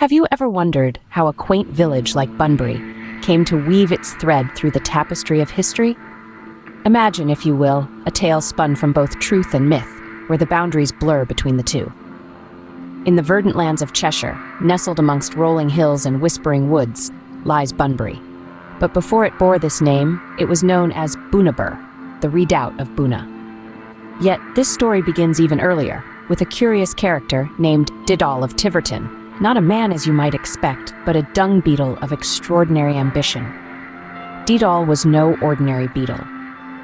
Have you ever wondered how a quaint village like Bunbury came to weave its thread through the tapestry of history? Imagine, if you will, a tale spun from both truth and myth, where the boundaries blur between the two. In the verdant lands of Cheshire, nestled amongst rolling hills and whispering woods, lies Bunbury. But before it bore this name, it was known as Bunbury, the redoubt of Buna. Yet this story begins even earlier, with a curious character named Dedol of Tiverton, not a man as you might expect, but a dung beetle of extraordinary ambition. Dedol was no ordinary beetle.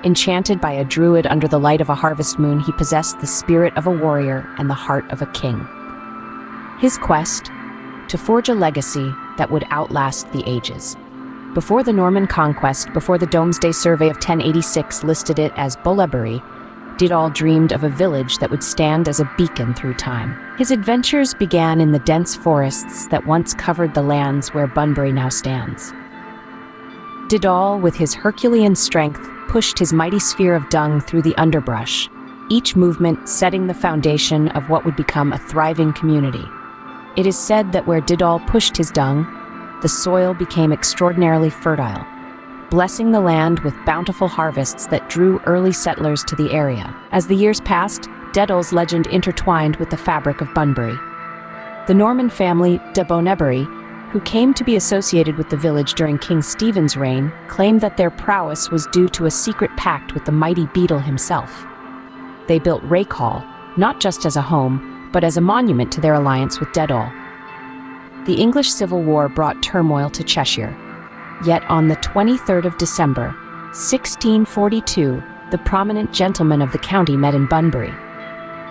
Enchanted by a druid under the light of a harvest moon, he possessed the spirit of a warrior and the heart of a king. His quest? To forge a legacy that would outlast the ages. Before the Norman conquest, before the Domesday Survey of 1086 listed it as Bunbury, Dedol dreamed of a village that would stand as a beacon through time. His adventures began in the dense forests that once covered the lands where Bunbury now stands. Dedol, with his Herculean strength, pushed his mighty sphere of dung through the underbrush, each movement setting the foundation of what would become a thriving community. It is said that where Dedol pushed his dung, the soil became extraordinarily fertile, blessing the land with bountiful harvests that drew early settlers to the area. As the years passed, Dedol's legend intertwined with the fabric of Bunbury. The Norman family de Bunbury, who came to be associated with the village during King Stephen's reign, claimed that their prowess was due to a secret pact with the mighty Beetle himself. They built Rake Hall, not just as a home, but as a monument to their alliance with Dedol. The English Civil War brought turmoil to Cheshire. Yet on the 23rd of December, 1642, the prominent gentlemen of the county met in Bunbury.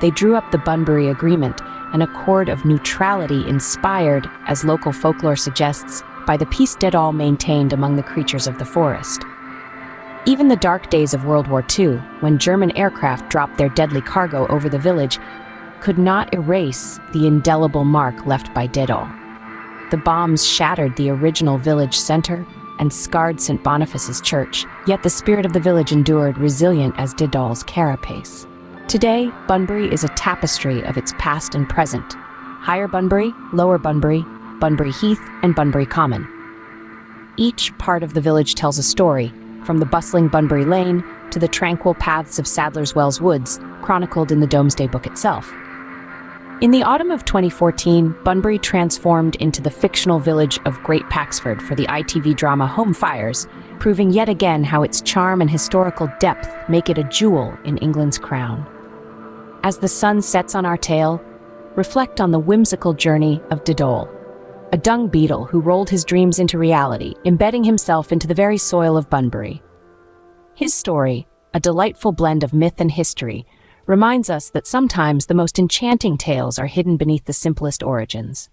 They drew up the Bunbury Agreement, an accord of neutrality inspired, as local folklore suggests, by the peace Dedol maintained among the creatures of the forest. Even the dark days of World War II, when German aircraft dropped their deadly cargo over the village, could not erase the indelible mark left by Dedol. The bombs shattered the original village center and scarred St. Boniface's church, yet the spirit of the village endured, resilient as Dedol's carapace. Today, Bunbury is a tapestry of its past and present. Higher Bunbury, Lower Bunbury, Bunbury Heath, and Bunbury Common. Each part of the village tells a story, from the bustling Bunbury Lane to the tranquil paths of Sadler's Wells Woods, chronicled in the Domesday Book itself. In the autumn of 2014, Bunbury transformed into the fictional village of Great Paxford for the ITV drama Home Fires, proving yet again how its charm and historical depth make it a jewel in England's crown. As the sun sets on our tale, reflect on the whimsical journey of Dedol, a dung beetle who rolled his dreams into reality, embedding himself into the very soil of Bunbury. His story, a delightful blend of myth and history, reminds us that sometimes the most enchanting tales are hidden beneath the simplest origins.